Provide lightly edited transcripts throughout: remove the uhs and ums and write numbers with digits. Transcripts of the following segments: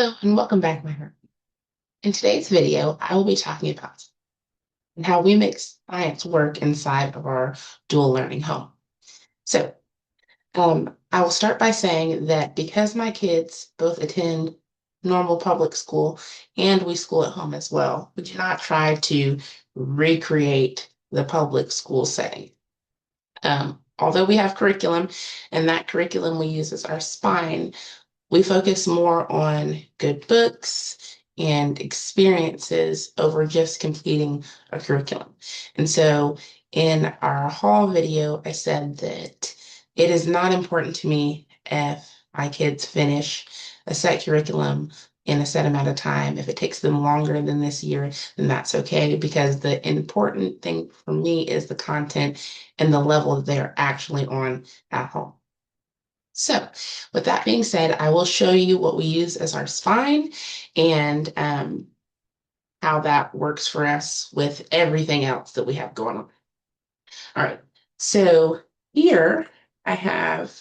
Hello and welcome back, my friend. In today's video, I will be talking about how we make science work inside of our dual learning home. So, I will start by saying that because my kids both attend normal public school and we school at home as well, we do not try to recreate the public school setting. Although we have curriculum and that curriculum we use as our spine, we focus more on good books and experiences over just completing a curriculum. And so in our haul video, I said that it is not important to me if my kids finish a set curriculum in a set amount of time. If it takes them longer than this year, then that's okay, because the important thing for me is the content and the level that they're actually on at home. So, with that being said, I will show you what we use as our spine and how that works for us with everything else that we have going on. All right, so here I have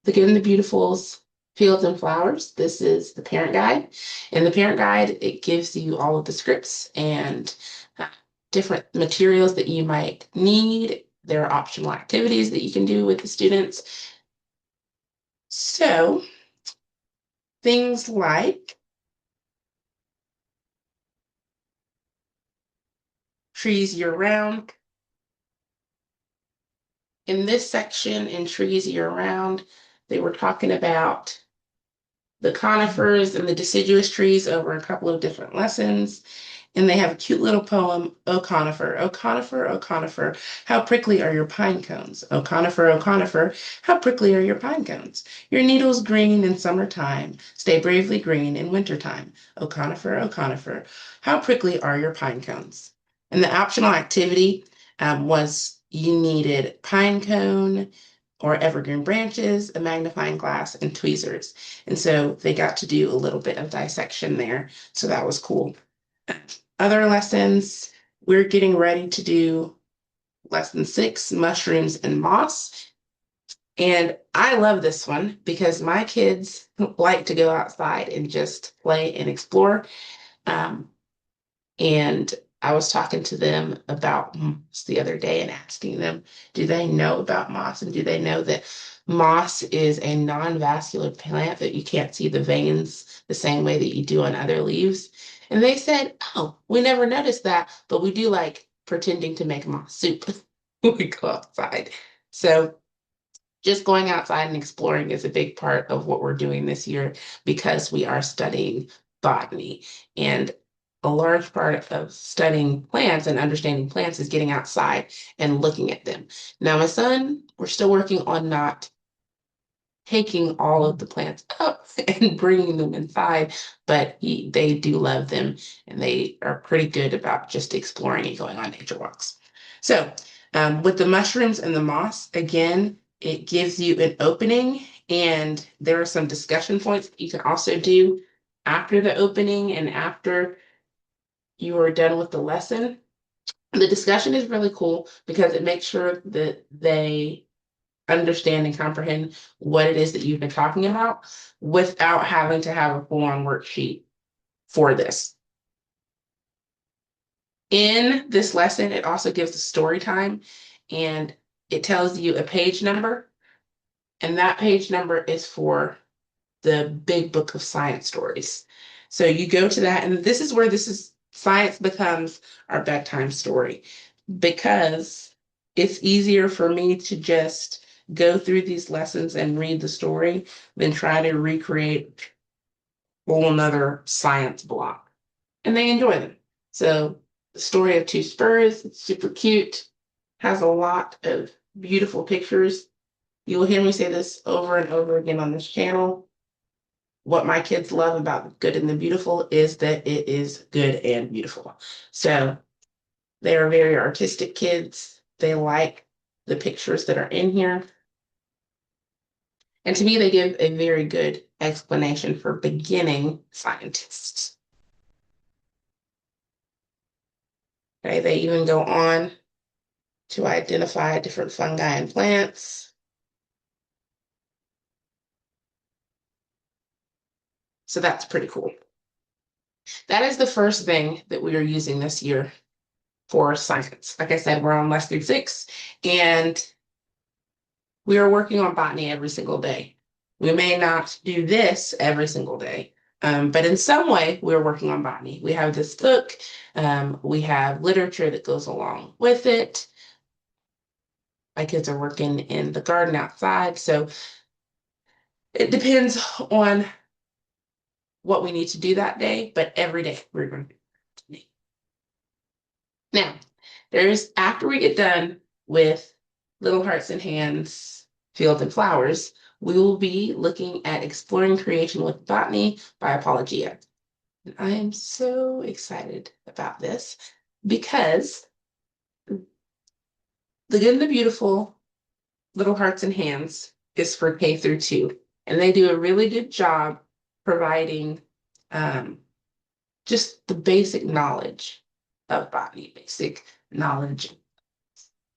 The Good and the Beautiful's Fields and Flowers. This is the parent guide. In the parent guide, it gives you all of the scripts and different materials that you might need. There are optional activities that you can do with the students. So, things like trees year round. In this section in trees year round, they were talking about the conifers and the deciduous trees over a couple of different lessons. And they have a cute little poem, O conifer, O conifer, O conifer, how prickly are your pine cones? O conifer, how prickly are your pine cones? Your needles green in summertime, stay bravely green in wintertime. O conifer, how prickly are your pine cones? And the optional activity was you needed pine cone or evergreen branches, a magnifying glass, and tweezers. And so they got to do a little bit of dissection there. So that was cool. Other lessons, we're getting ready to do lesson 6, mushrooms and moss. And I love this one because my kids like to go outside and just play and explore. Um, and I was talking to them about moss the other day and asking them, do they know about moss? And do they know that moss is a non-vascular plant, that you can't see the veins the same way that you do on other leaves? And they said, oh, we never noticed that, but we do like pretending to make moss soup when we go outside. So just going outside and exploring is a big part of what we're doing this year because we are studying botany. And a large part of studying plants and understanding plants is getting outside and looking at them. Now, my son, we're still working on not taking all of the plants up and bringing them inside, but they do love them and they are pretty good about just exploring and going on nature walks. So, with the mushrooms and the moss, again, it gives you an opening, and there are some discussion points that you can also do after the opening and after you are done with the lesson. The discussion is really cool because it makes sure that they understand and comprehend what it is that you've been talking about without having to have a full-on worksheet for this. In this lesson, it also gives a story time, and it tells you a page number, and that page number is for the big book of science stories. So you go to that, and this is where science becomes our bedtime story, because it's easier for me to just go through these lessons and read the story than try to recreate a whole nother science block. And they enjoy them. So the story of two spurs, it's super cute, has a lot of beautiful pictures. You will hear me say this over and over again on this channel. What my kids love about the Good and the Beautiful is that it is good and beautiful. So they are very artistic kids. They like the pictures that are in here. And to me, they give a very good explanation for beginning scientists. Okay, they even go on to identify different fungi and plants. So that's pretty cool. That is the first thing that we are using this year for science. Like I said, we're on lesson 6, and we are working on botany every single day. We may not do this every single day, but in some way, we're working on botany. We have this book, we have literature that goes along with it. My kids are working in the garden outside, so it depends on what we need to do that day, but every day we're going to do botany. Now, after we get done with Little Hearts and Hands, Fields and Flowers, we will be looking at Exploring Creation with Botany by Apologia. And I am so excited about this because The Good and the Beautiful, Little Hearts and Hands is for K through 2. And they do a really good job providing just the basic knowledge of botany, basic knowledge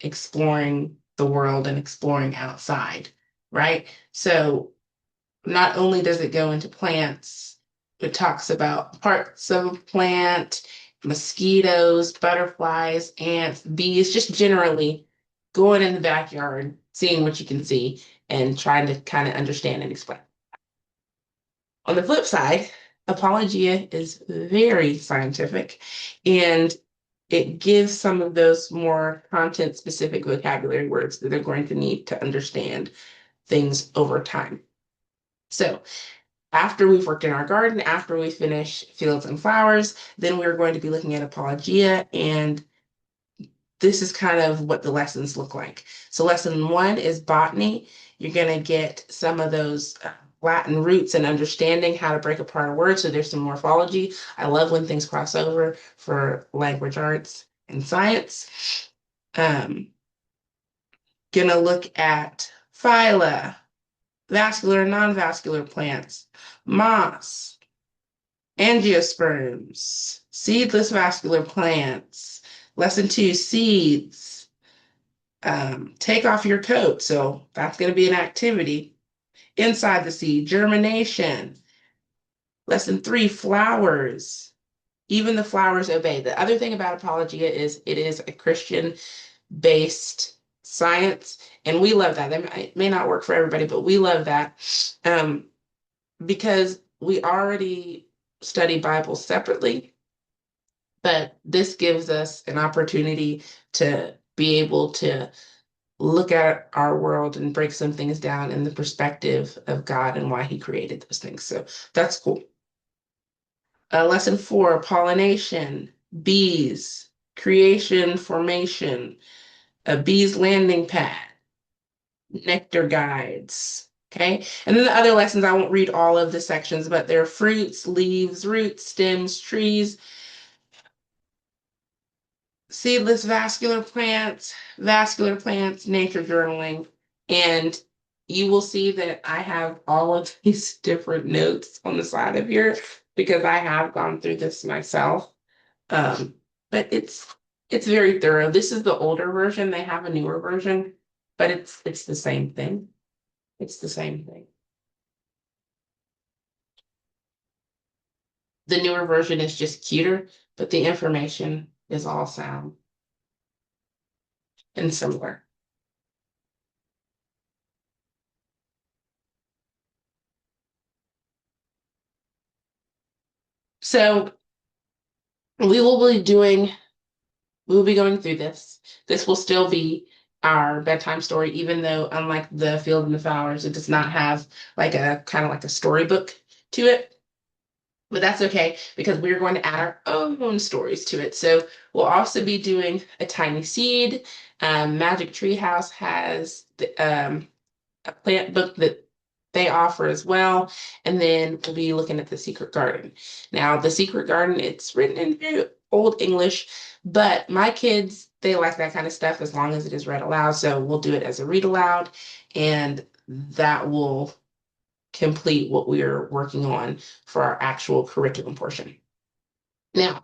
exploring the world and exploring outside, right? So not only does it go into plants, it talks about parts of a plant, mosquitoes, butterflies, ants, bees, just generally going in the backyard, seeing what you can see, and trying to kind of understand and explain. On the flip side, Apologia is very scientific, and it gives some of those more content specific vocabulary words that they're going to need to understand things over time. So after we've worked in our garden, after we finish Fields and Flowers, then we're going to be looking at Apologia, and this is kind of what the lessons look like. So lesson 1 is botany. You're going to get some of those Latin roots and understanding how to break apart a word. So there's some morphology. I love when things cross over for language arts and science. Gonna look at phyla, vascular and non-vascular plants, moss, angiosperms, seedless vascular plants. Lesson 2, seeds. Take off your coat. So that's going to be an activity. Inside the seed, germination. Lesson 3, flowers. Even the flowers obey. The other thing about Apologia is it is a Christian-based science, and we love that. It may not work for everybody, but we love that because we already study Bible separately, but this gives us an opportunity to be able to look at our world and break some things down in the perspective of God and why he created those things. So that's cool. Lesson 4, pollination, bees, creation, formation, a bee's landing pad, nectar guides. Okay. And then the other lessons, I won't read all of the sections, but they're fruits, leaves, roots, stems, trees, seedless vascular plants, nature journaling. And you will see that I have all of these different notes on the side of here because I have gone through this myself. But it's very thorough. This is the older version. They have a newer version, but it's the same thing. It's the same thing. The newer version is just cuter, but the information is all sound and similar. So we will be going through this. This will still be our bedtime story, even though unlike the Field and the Flowers, it does not have like a kind of like a storybook to it. But that's okay because we're going to add our own stories to it. So we'll also be doing a tiny seed. Magic Treehouse has a plant book that they offer as well. And then we'll be looking at The Secret Garden. Now, The Secret Garden, it's written in very old English, but my kids, they like that kind of stuff as long as it is read aloud. So we'll do it as a read aloud, and that will complete what we are working on for our actual curriculum portion. Now,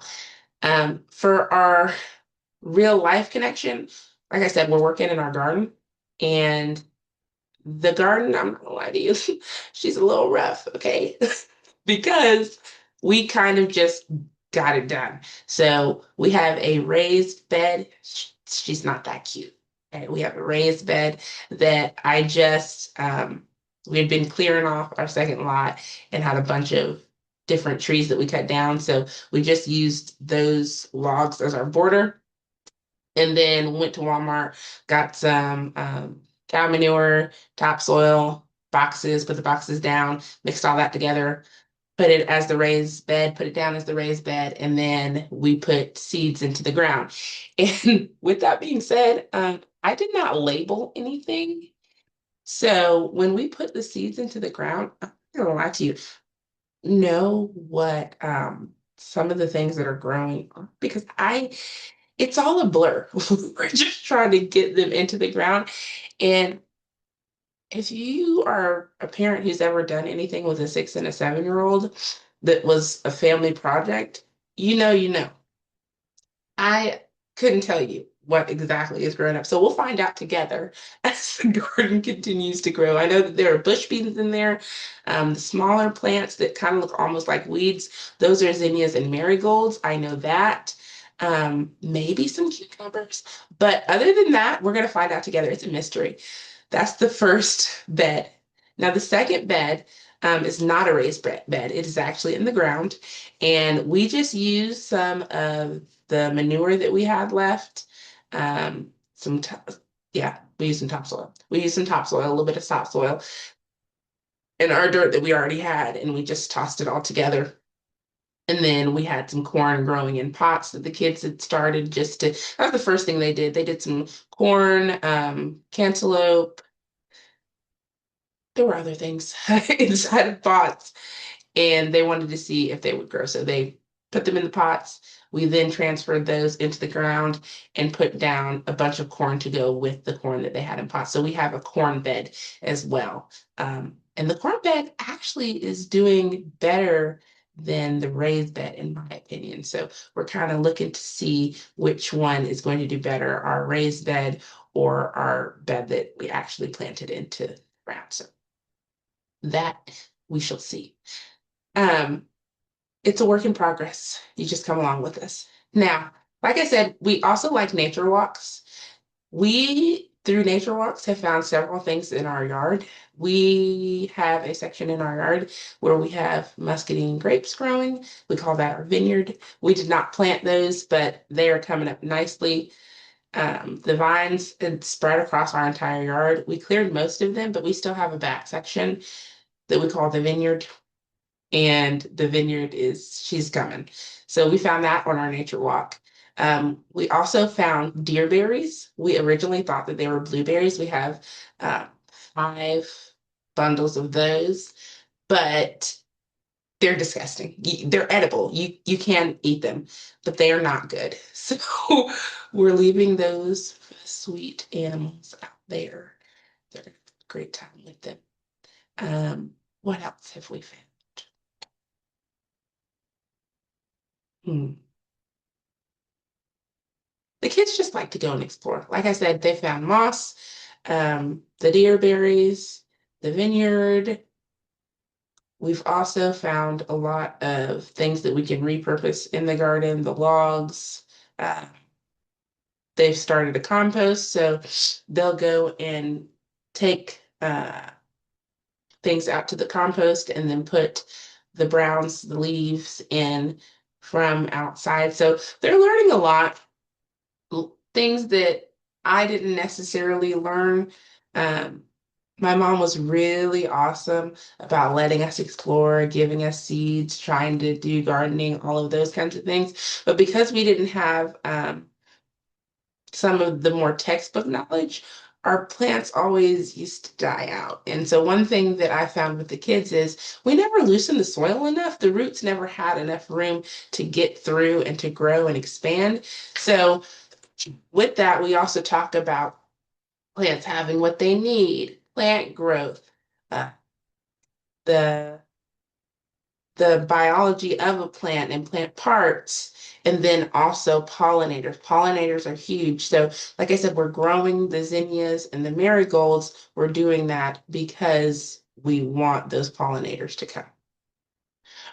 for our real life connection, like I said, we're working in our garden, and the garden, I'm not gonna lie to you, she's a little rough, okay? because we kind of just got it done. So we have a raised bed. She's not that cute. Okay, we have a raised bed that I just we had been clearing off our second lot and had a bunch of different trees that we cut down. So we just used those logs as our border and then went to Walmart, got some cow manure, topsoil, boxes, put the boxes down, mixed all that together, put it as the raised bed, put it down as the raised bed, and then we put seeds into the ground. And with that being said, I did not label anything. So when we put the seeds into the ground, I'm not gonna lie to you, know what some of the things that are growing are because I it's all a blur. We're just trying to get them into the ground. And if you are a parent who's ever done anything with a 6 and a 7-year-old that was a family project, you know. I couldn't tell you what exactly is growing up. So we'll find out together as the garden continues to grow. I know that there are bush beans in there, the smaller plants that kind of look almost like weeds. Those are zinnias and marigolds. I know that. Maybe some cucumbers. But other than that, we're going to find out together. It's a mystery. That's the first bed. Now, the second bed is not a raised bed. It is actually in the ground. And we just use some of the manure that we had left. Some, yeah, we use some topsoil. We use some topsoil, a little bit of topsoil, and our dirt that we already had, and we just tossed it all together. And then we had some corn growing in pots that the kids had started just to, that was the first thing they did. They did some corn, cantaloupe. There were other things inside of pots and they wanted to see if they would grow. So they put them in the pots. We then transferred those into the ground and put down a bunch of corn to go with the corn that they had in pots. So we have a corn bed as well. And the corn bed actually is doing better than the raised bed, in my opinion. So we're kind of looking to see which one is going to do better, our raised bed or our bed that we actually planted into the ground. So that we shall see. Um, it's a work in progress. You just come along with us. Now, like I said, we also like nature walks. We, through nature walks, have found several things in our yard. We have a section in our yard where we have muscadine grapes growing. We call that our vineyard. We did not plant those, but they are coming up nicely. The vines had spread across our entire yard. We cleared most of them, but we still have a back section that we call the vineyard and the vineyard is she's coming. So we found that on our nature walk. We also found deerberries. We originally thought that they were blueberries. We have 5 bundles of those, but they're disgusting. They're edible. You can eat them, but they are not good. So we're leaving those for the sweet animals out there. They're a great time with them. What else have we found? Hmm. The kids just like to go and explore. Like I said, they found moss, the deerberries, the vineyard. We've also found a lot of things that we can repurpose in the garden, the logs. Uh, they've started a compost, so they'll go and take things out to the compost and then put the browns, the leaves in from outside. So they're learning a lot things that I didn't necessarily learn. Um, my mom was really awesome about letting us explore, giving us seeds, trying to do gardening, all of those kinds of things. But because we didn't have some of the more textbook knowledge, our plants always used to die out. And so one thing that I found with the kids is we never loosened the soil enough. The roots never had enough room to get through and to grow and expand. So with that, we also talk about plants having what they need, plant growth, uh, the the biology of a plant and plant parts, and then also pollinators. Pollinators are huge. So, like I said, we're growing the zinnias and the marigolds. We're doing that because we want those pollinators to come.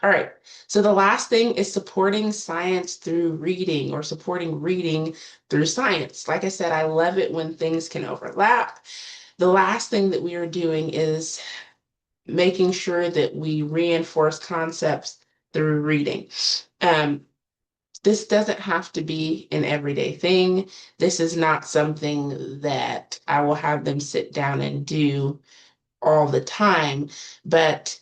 All right. So the last thing is supporting science through reading or supporting reading through science. Like I said, I love it when things can overlap. The last thing that we are doing is making sure that we reinforce concepts through reading. Um, this doesn't have to be an everyday thing. This is not something that I will have them sit down and do all the time, but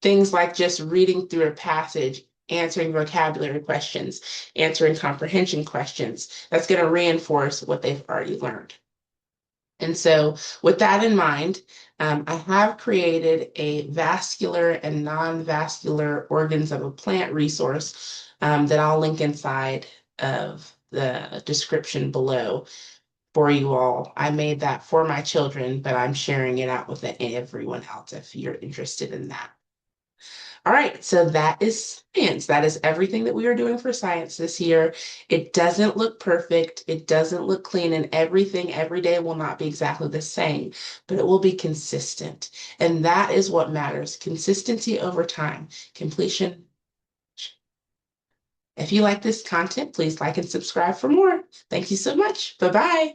things like just reading through a passage, answering vocabulary questions, answering comprehension questions, that's going to reinforce what they've already learned. And so, with that in mind, I have created a vascular and non-vascular organs of a plant resource that I'll link inside of the description below for you all. I made that for my children, but I'm sharing it out with everyone else if you're interested in that. All right, so that is science. That is everything that we are doing for science this year. It doesn't look perfect. It doesn't look clean, and everything every day will not be exactly the same, but it will be consistent. And that is what matters. Consistency over time, completion. If you like this content, please like and subscribe for more. Thank you so much. Bye-bye.